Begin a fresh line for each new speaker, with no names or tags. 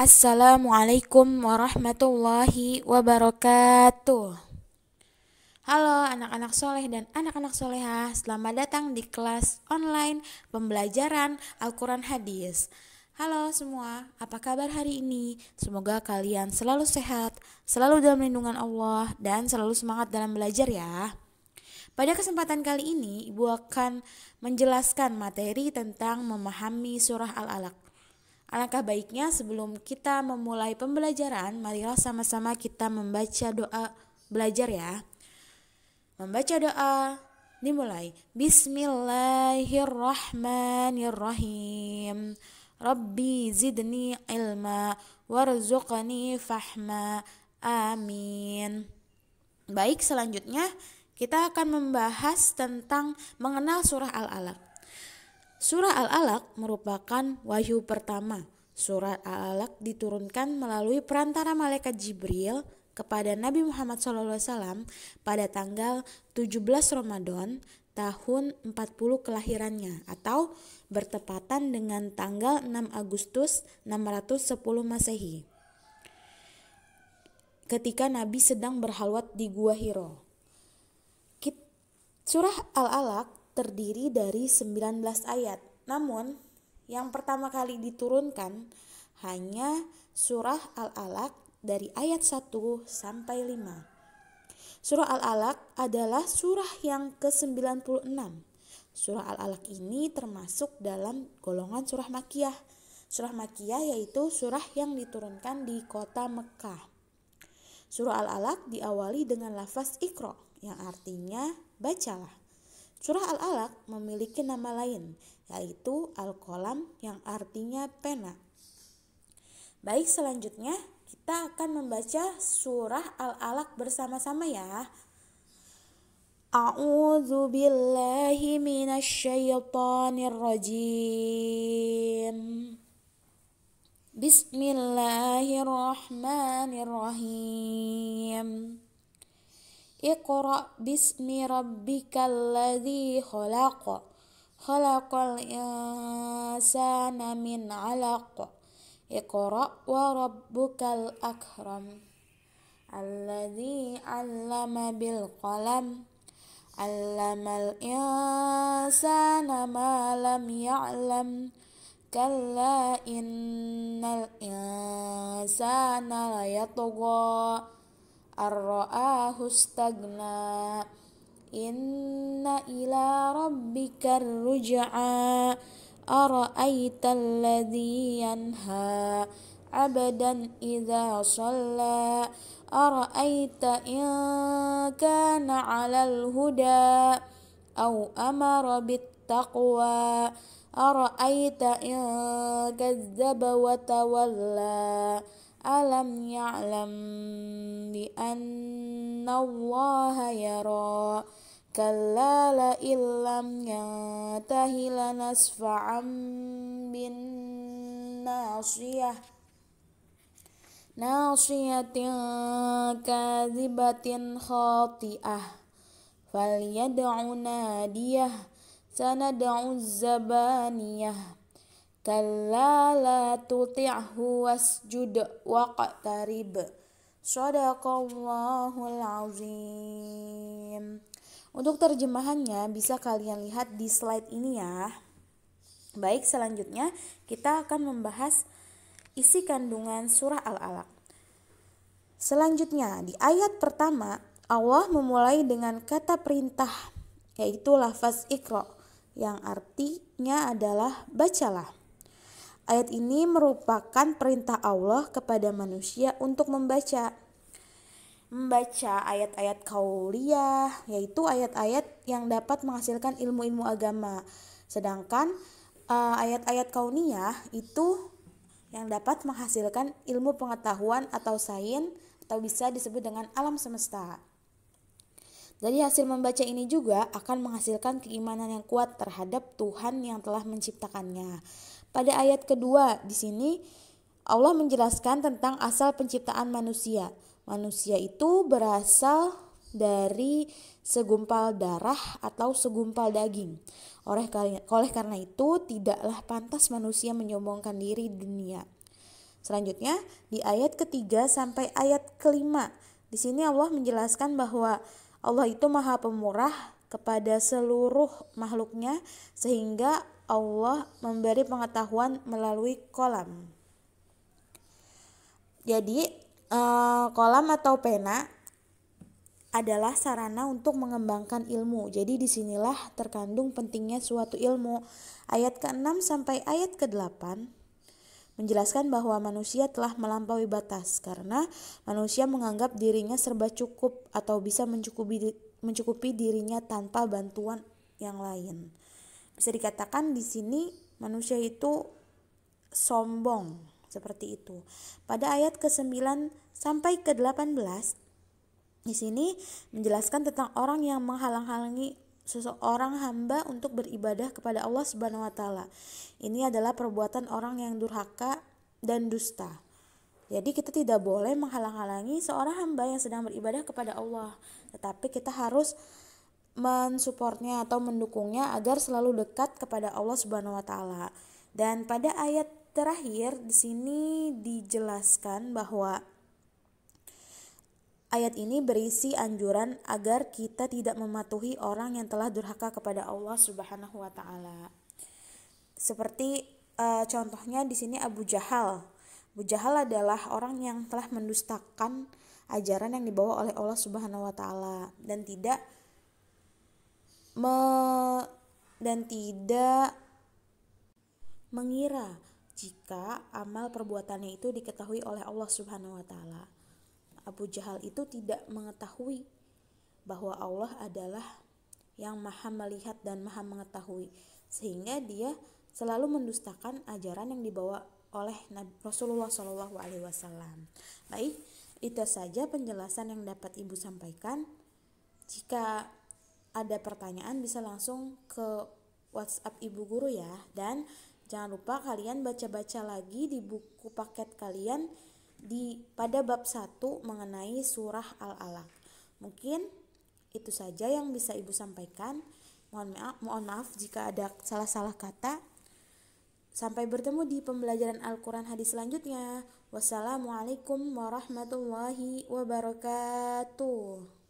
Assalamualaikum warahmatullahi wabarakatuh. Halo anak-anak soleh dan anak-anak solehah, selamat datang di kelas online pembelajaran Al-Quran Hadis. Halo semua, apa kabar hari ini? Semoga kalian selalu sehat, selalu dalam lindungan Allah, dan selalu semangat dalam belajar ya. Pada kesempatan kali ini, Ibu akan menjelaskan materi tentang memahami surah Al-Alaq. Alangkah baiknya sebelum kita memulai pembelajaran, marilah sama-sama kita membaca doa belajar ya. Membaca doa dimulai. Bismillahirrahmanirrahim. Rabbi zidni ilma warzuqni fahma. Amin. Baik, selanjutnya kita akan membahas tentang mengenal surah Al-Alaq. Surah Al-Alaq merupakan wahyu pertama. Surah Al-Alaq diturunkan melalui perantara malaikat Jibril kepada Nabi Muhammad SAW pada tanggal 17 Ramadan tahun 40 kelahirannya atau bertepatan dengan tanggal 6 Agustus 610 Masehi. Ketika Nabi sedang berhalwat di Gua Hiro. Surah Al-Alaq terdiri dari 19 ayat. Namun, yang pertama kali diturunkan hanya surah Al-Alaq dari ayat 1 sampai 5. Surah Al-Alaq adalah surah yang ke-96. Surah Al-Alaq ini termasuk dalam golongan surah Makkiyah. Surah Makkiyah yaitu surah yang diturunkan di kota Mekah. Surah Al-Alaq diawali dengan lafaz Iqra yang artinya bacalah. Surah Al-Alaq memiliki nama lain, yaitu Al-Qalam yang artinya pena. Baik, selanjutnya kita akan membaca surah Al-Alaq bersama-sama ya. A'udzu billahi minasyaitonir rajim. Bismillahirrahmanirrahim. Iqra bismi rabbikal ladzi khalaq. Khalaqal insana min 'alaq. Iqra wa rabbukal akram. Alladzi 'allama bil qalam. 'Allamal insana ma lam ya'lam. Kalla innal insana layatgha ar-ra'ahu istagna. Inna ila rabbikar ruj'a. Ara'aital ladzi yanha 'abdan idza shalla. Ara'aita in kana 'alal huda aw amara bit taqwa. Ara'aita in kadzdzaba wa tawalla. Alam ya'lam bi anna Allaha yara. Kalla la illam yantahi lanasfa'an bin nasiyah. Nasiyatin kadzibatin khati'ah. Falyad'u nadiyah. Sanad'u zabaniyah. Kalla la tuti'hu wasjud waqtarib. Shadaqallahul azim. Untuk terjemahannya bisa kalian lihat di slide ini ya. Baik, selanjutnya kita akan membahas isi kandungan surah Al-Alaq. Selanjutnya di ayat pertama Allah memulai dengan kata perintah yaitu lafaz Iqra yang artinya adalah bacalah. Ayat ini merupakan perintah Allah kepada manusia untuk membaca ayat-ayat qauliyah, yaitu ayat-ayat yang dapat menghasilkan ilmu-ilmu agama. Sedangkan ayat-ayat kauniyah itu yang dapat menghasilkan ilmu pengetahuan atau sains atau bisa disebut dengan alam semesta. Dari hasil membaca ini juga akan menghasilkan keimanan yang kuat terhadap Tuhan yang telah menciptakannya. Pada ayat kedua di sini Allah menjelaskan tentang asal penciptaan manusia. Manusia itu berasal dari segumpal darah atau segumpal daging. Oleh karena itu tidaklah pantas manusia menyombongkan diri di dunia. Selanjutnya di ayat ketiga sampai ayat kelima. Di sini Allah menjelaskan bahwa Allah itu Maha Pemurah kepada seluruh makhluknya, sehingga Allah memberi pengetahuan melalui kolam. Jadi kolam atau pena adalah sarana untuk mengembangkan ilmu. Jadi disinilah terkandung pentingnya suatu ilmu. Ayat ke-6 sampai ayat ke-8 menjelaskan bahwa manusia telah melampaui batas karena manusia menganggap dirinya serba cukup atau bisa mencukupi dirinya tanpa bantuan yang lain. Bisa dikatakan di sini manusia itu sombong seperti itu. Pada ayat ke-9 sampai ke-18 di sini menjelaskan tentang orang yang menghalang-halangi seseorang hamba untuk beribadah kepada Allah Subhanahu wa taala. Ini adalah perbuatan orang yang durhaka dan dusta. Jadi kita tidak boleh menghalang-halangi seorang hamba yang sedang beribadah kepada Allah, tetapi kita harus mensupportnya atau mendukungnya agar selalu dekat kepada Allah Subhanahu wa taala. Dan pada ayat terakhir di sini dijelaskan bahwa ayat ini berisi anjuran agar kita tidak mematuhi orang yang telah durhaka kepada Allah Subhanahu wa taala. Seperti contohnya di sini Abu Jahal. Abu Jahal adalah orang yang telah mendustakan ajaran yang dibawa oleh Allah Subhanahu wa taala dan tidak mengira jika amal perbuatannya itu diketahui oleh Allah Subhanahu wa taala. Abu Jahal itu tidak mengetahui bahwa Allah adalah yang maha melihat dan maha mengetahui, sehingga dia selalu mendustakan ajaran yang dibawa oleh Rasulullah SAW. Baik, itu saja penjelasan yang dapat Ibu sampaikan. Jika ada pertanyaan bisa langsung ke WhatsApp Ibu Guru ya, dan jangan lupa kalian baca-baca lagi di buku paket kalian pada bab 1 mengenai surah Al-Alaq. Mungkin itu saja yang bisa Ibu sampaikan. Mohon maaf jika ada salah-salah kata. Sampai bertemu di pembelajaran Al-Quran hadis selanjutnya. Wassalamualaikum warahmatullahi wabarakatuh.